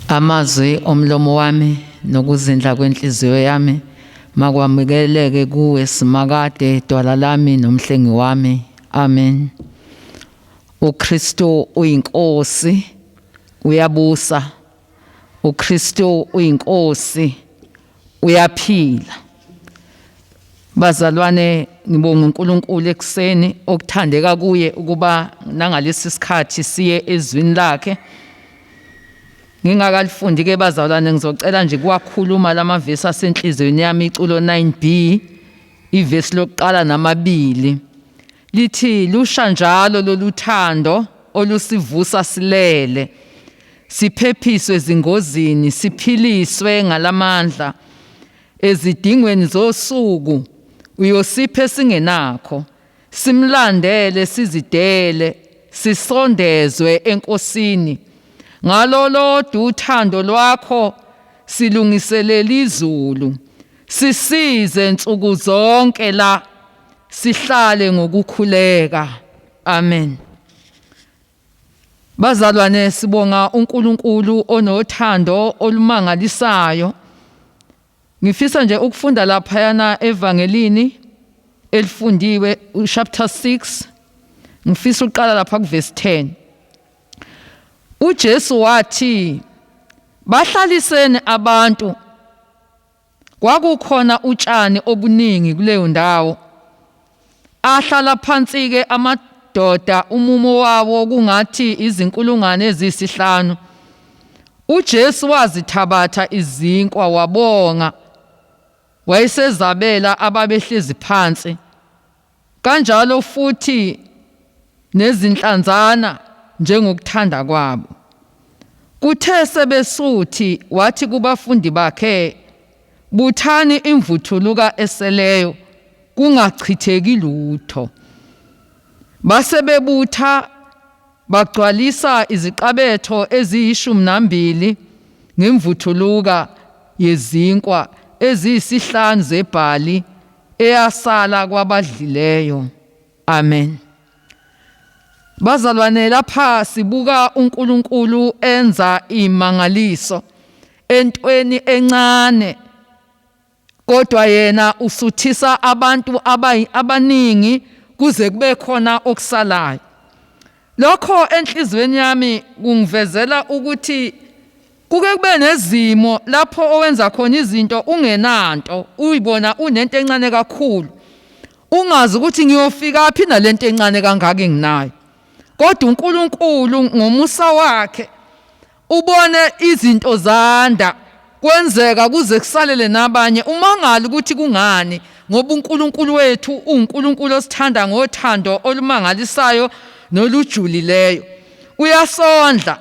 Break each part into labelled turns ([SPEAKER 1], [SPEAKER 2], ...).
[SPEAKER 1] Amazwi omlomo wami nokuzindla kwenhliziyo yami makwamukeleke kuwe simakade dwala lami nomhlengi wami. Amen. uKristu uyinkosi, uyabusa. uKristu uyinkosi, uyaphila. Bazalwane, ngibonga uNkulunkulu ekseni okuthandeka kuye ukuba nangalesi sikhathi siye ezwini lakhe. Ngingakalifundi ke bazalwane, ngizocela nje kuwakhuluma lamavesi asenhlizweni yami. Iculo 9b ivesi lokuqala namabili lithi, lusha njalo loluthando olusivusa silele, siphephiswe ezingozini, siphiliswe ngalamandla. Ezidingweni zosuku uyosiphe singenakho, simlandele sizidele, sisondezwe enkosini. Ngalolodwa uthando lwakho silungiselela izulu, sisize nsuku zonke la, sihlale ngokukhuleka. Amen. Bazalwane, sibonga uNkulunkulu onothando olumangalisayo. Ngifisa nje ukufunda laphayana evangelini elifundiwe chapter 6. Ngifisa uqala lapha kuverse 10. uJesu wathi, bahlalisene abantu. Kwakukhona utshani obuningi kuleyo ndawo. Ahlala phansi ke amadoda, umumo wawo kungathi izinkulungwane eziyisihlanu. uJesu wazithabatha izinkwa wabonga, wayesezabela ababehlezi phansi, kanjalo futhi nezinhlanzana njengokuthanda kwabo. Kuthe sebesuthi wathi kubafundi bakhe, buthani imvuthuluka eseleyo, kungachitheki lutho. Base bebutha bagcwalisa iziqabetho eziyi12 ngemvuthuluka yezinkwa eziyisihlanu zebhali eyasala kwabadlileyo. Amen. Bazalwane, lapha sibuka uNkulunkulu enza imangaliso entweni encane, kodwa yena usuthisa abantu abaningi kuze kube khona okusalayo. Lokho enhlizweni yami kungivezela ukuthi kuke kube nezimo lapho owenza khona izinto ungenanto, uyibona unento encane kakhulu, ungazi ukuthi ngiyofika phi nalento encane kangaka enginayo. Kodwa uNkulunkulu ngomusa wakhe ubone izinto zanda, kwenzeka kuze kusalele nabanye. Umangali ukuthi kungani, ngoba uNkulunkulu wethu uNkulunkulu osithanda ngothando olumangalisayo nolujulileyo. Uyasondla.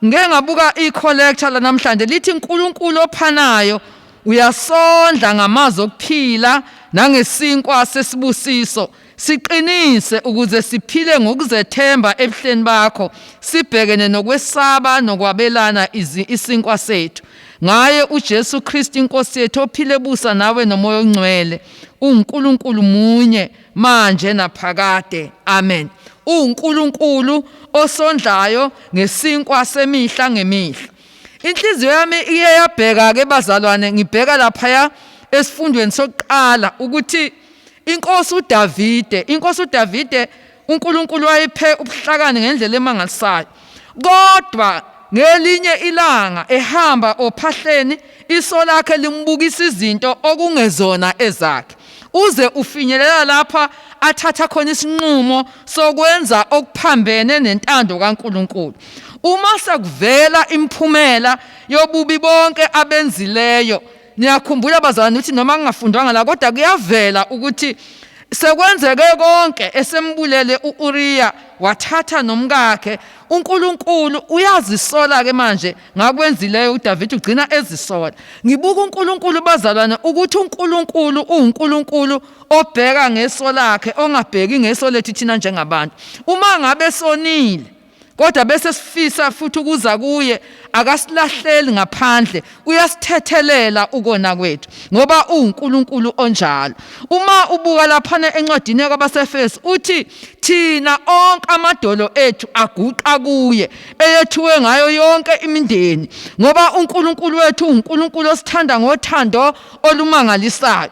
[SPEAKER 1] Ngeke ngabuka icollector la namhlanje lithi uNkulunkulu ophanayo uyasondla ngamazwi okuphila nangesinkwa sesibusiso, siqinise ukuze siphile ngokuzethemba ebuhleni bakho, sibhekene nokwesaba nokwabelana isinkwa sethu. Ngaye uJesu Kristu inkosi yethu ophile busa nawe nomoya ongcwele, uNkulunkulu munye manje naphakade. Amen. uNkulunkulu osondlayo ngesinkwa semihla ngemihla. Inhliziyo yami iye yabheka ke bazalwane, ngibheka lapha esifundweni sokuqala ukuthi inkosi uDavide uNkulunkulu wayephe ubuhlakani ngendlela emangalisayo. Kodwa ngelinye ilanga ehamba ophahleni, iso lakhe limbukisa izinto okungezona ezakhe, uze ufinyelela lapha athatha khona isinqumo sokwenza okuphambene nentando kaNkulunkulu. Uma sekuvela imphumela yobubi bonke abenzileyo, niyakhumbula bazalwane ukuthi noma ngingafundwanga la, kodwa kuyavela ukuthi sekwenzeke konke esembulele uUriya wathatha nomkakhe. uNkulunkulu uyazisola ke manje ngakwenzileyo uDavid, ugcina ezisola. Ngibuka uNkulunkulu bazalwane ukuthi uNkulunkulu uNkulunkulu obheka ngeso lakhe, ongabheki ngeso lethu thina njengabantu. Uma ngabe sonile kodwa bese sifisa futhi ukuza kuye akasilahleli ngaphandle uyasithethelela ukona kwethu ngoba uNkulunkulu onjalo. Uma ubuka lapha encwadini yabaseFesu uthi thina onke amadolo ethu aguqa kuye eyethuwe ngayo yonke imindeni ngoba uNkulunkulu wethu uNkulunkulu osithanda ngothando olumangalisayo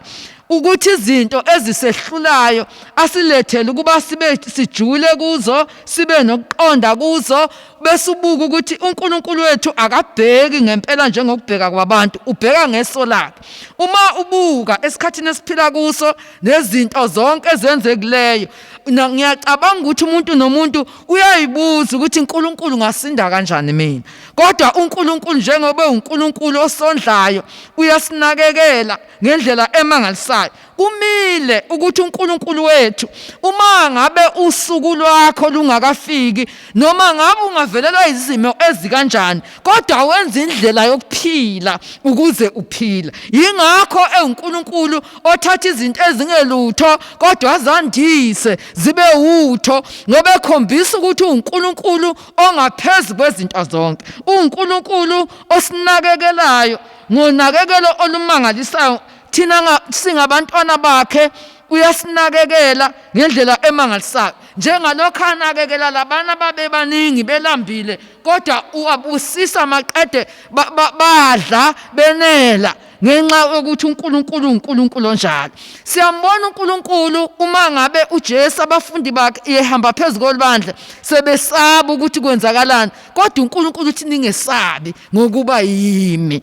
[SPEAKER 1] ukuthi izinto ezisehlulayo asilethele ukuba sibe sijule kuzo sibe nokuqonda kuzo bese ubuka ukuthi uNkulunkulu wethu akabheki ngempela njengokubheka kwabantu ubheka ngeso lakhe. Uma ubuka esikhathini esiphila kuso nezinto zonke ezenzekileyo ngiyacabanga ukuthi umuntu nomuntu uyayibuza ukuthi uNkulunkulu ngasinda kanjani mina, kodwa uNkulunkulu njengoba uNkulunkulu osondlayo uyasinakekela ngendlela emangalisayo. Kumile ukuthi uNkulunkulu wethu uma ngabe usuku lwakho lungakafiki noma ngabe ungavelelwa izimo ezikanjani kodwa wenza indlela yokuphila ukuze uphile. Yingakho uNkulunkulu othatha izinto ezingelutho kodwa azandise zibe utho ngoba ekhombisa ukuthi uNkulunkulu ongaphezulu kwezinto zonke, uNkulunkulu osinakekelayo ngonakekelo olumangalisayo. Thina singabantwana bakhe uyasinakekela ngendlela emangalisayo njengalokho anakekela labana babe baningi belambile kodwa uwabusisa maqede badla benela ngenxa yokuthi uNkulunkulu onjalo. Siyambona uNkulunkulu uma ngabe uJesu abafundi bakhe ehamba phezulu kolwandle sebesaba ukuthi kwenzakalani kodwa uNkulunkulu uthi ningesabi ngokuba yimi.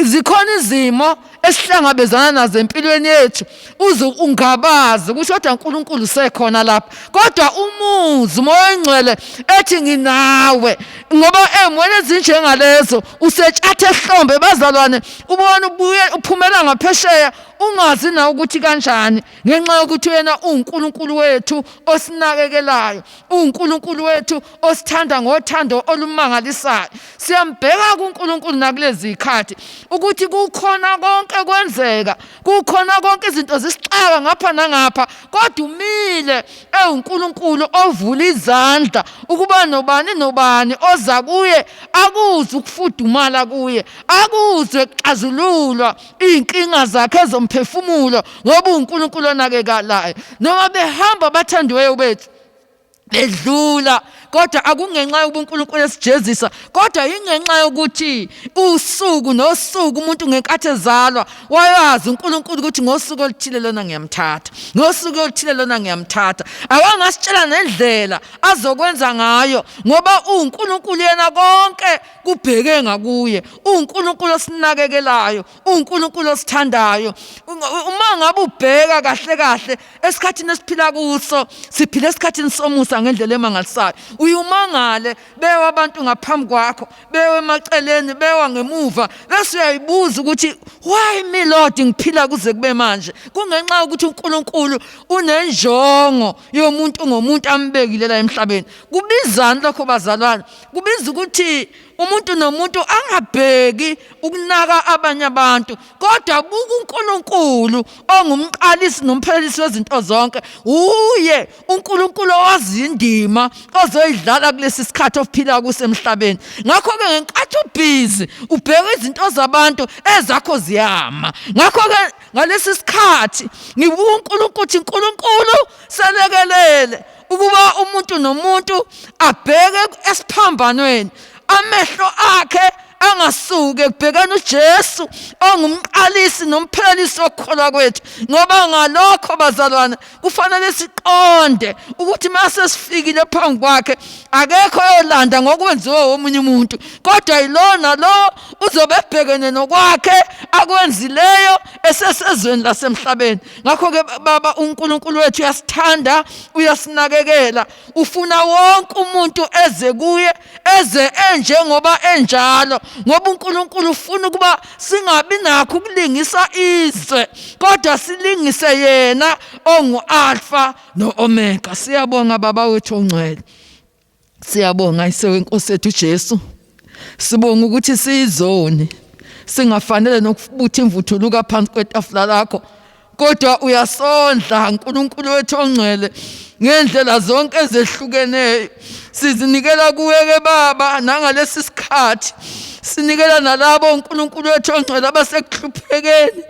[SPEAKER 1] Zikhona izimo esihlangabezana nazo empilweni yethu uze ungabazi ukuthi kodwa uNkulunkulu usekhona lapha kodwa umuzi uMoya oNgcwele ethi nginawe ngoba emoyeni ezinjengalezo usetshathe ehlombe bazalwane ubona uphumela ngaphesheya ungazi na ukuthi kanjani ngenxa yokuthi wena uNkulunkulu wethu osinakekelayo, uNkulunkulu wethu osithanda ngothando olumangalisayo. Siyambheka kuNkulunkulu nakulezi zikhathi ukuthi kukhona konke kwenzeka, kukhona konke izinto zisixaka ngapha nangapha kodwa umile uNkulunkulu ovula izandla ukuba nobani oza kuye akuzwe ukufudumala kuye, akuzwe ukuxazululwa inkinga zakhe zomphefumulo ngoba uNkulunkulu onakekelayo. Noma behamba bathandiweyo bethu bedlula kodwa akungenxa yokuba uNkulunkulu esijezisa kodwa ingenxa yokuthi usuku nosuku umuntu ngenkathi ezalwa wayazi uNkulunkulu ukuthi ngosuku oluthile lona ngiyamthatha, ngosuku oluthile lona ngiyamthatha. Akangasitshela nendlela azokwenza ngayo ngoba uNkulunkulu yena konke kubheke ngakuye, uNkulunkulu osinakekelayo, uNkulunkulu osithandayo. Uma ngabe ubheka kahle esikhathini esiphila kuso siphila esikhathini somusa ngendlela emangalisayo. Uyumangale bewa abantu ngaphambi kwakho, bewa emaceleni, bewa ngemuva bese uyayibuza ukuthi why me Lord ngiphila kuze kube manje. Kungenxa ukuthi uNkulunkulu unenjongo yomuntu ngomuntu ambekile la emhlabeni. Kubizana lokho bazalwane, kubiza ukuthi umuntu nomuntu angabheki ukunaka abanye abantu kodwa buka uNkulunkulu ongumqalisi nomphelelisi wezinto zonke. Uye uNkulunkulu owazi indima ozoyidlala kulesi sikhathi ophila kuso emhlabeni. Ngakho ke ngenkathi ubhizi ubheka izinto zabantu ezakho ziyama, ngakho ke ngalesi sikhathi ngibuka uNkulunkulu ukuthi uNkulunkulu selekelele ukuba umuntu nomuntu abheke esiphambanweni, amehlo akhe angasuke kubhekana uJesu ongumqalisi nomphelelisi wokukholwa kwethu. Ngoba ngalokho bazalwane kufanele siqonde ukuthi mase sifikile phambi kwakhe akekho oyolanda ngokwenziwa omunye umuntu kodwa yilona lo uzobe ebhekene nokwakhe akwenzileyo esesezweni lasemhlabeni. Ngakho ke baba uNkulunkulu wethu uyasithanda, uyasinakekela, ufuna wonke umuntu eze kuye eze enjengoba enjalo ngoba uNkulunkulu ufuna ukuba singabi nakho ukulingisa izwe kodwa silingise yena ongu-Alpha no-Omega. Siyabonga baba wethu ongcwele, siyabonga isewe Nkosi yethu Jesu, sibonga ukuthi siyizoni singafanele nokubutha imvuthuluka phansi kwetafula lakho kodwa uyasondla uNkulunkulu wethu ongcwele ngendlela zonke ezehlukeneyo. Sizinikela kuwe-ke Baba nangalesi sikhathi, sinikela nalabo uNkulunkulu wethu ongcwele abasekuhluphekeni,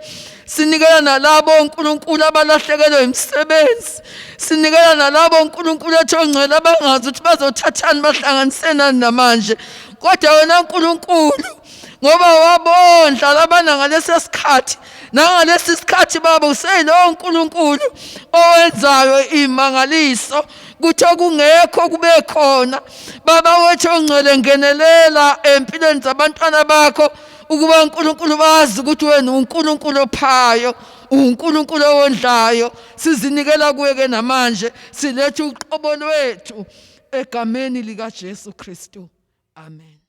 [SPEAKER 1] sinikela nalabo uNkulunkulu abalahlekelwe imisebenzi, sinikela nalabo uNkulunkulu wethu ongcwele abangazi ukuthi bazothathani bahlanganisenani namanje. Kodwa wena uNkulunkulu, ngoba wabondla labana ngalesi sikhathi, nangalesi sikhathi Baba useyilowo uNkulunkulu owenzayo imangaliso kuthi okungekho kube khona. Baba wethu ongcwele, ngenelela empilweni zabantwana bakho ukuba uNkulunkulu bazi ukuthi wena uNkulunkulu ophayo, uNkulunkulu owondlayo. Sizinikela kuwe-ke namanje, silethe uqobo lwethu egameni likaJesu Kristu. Amen.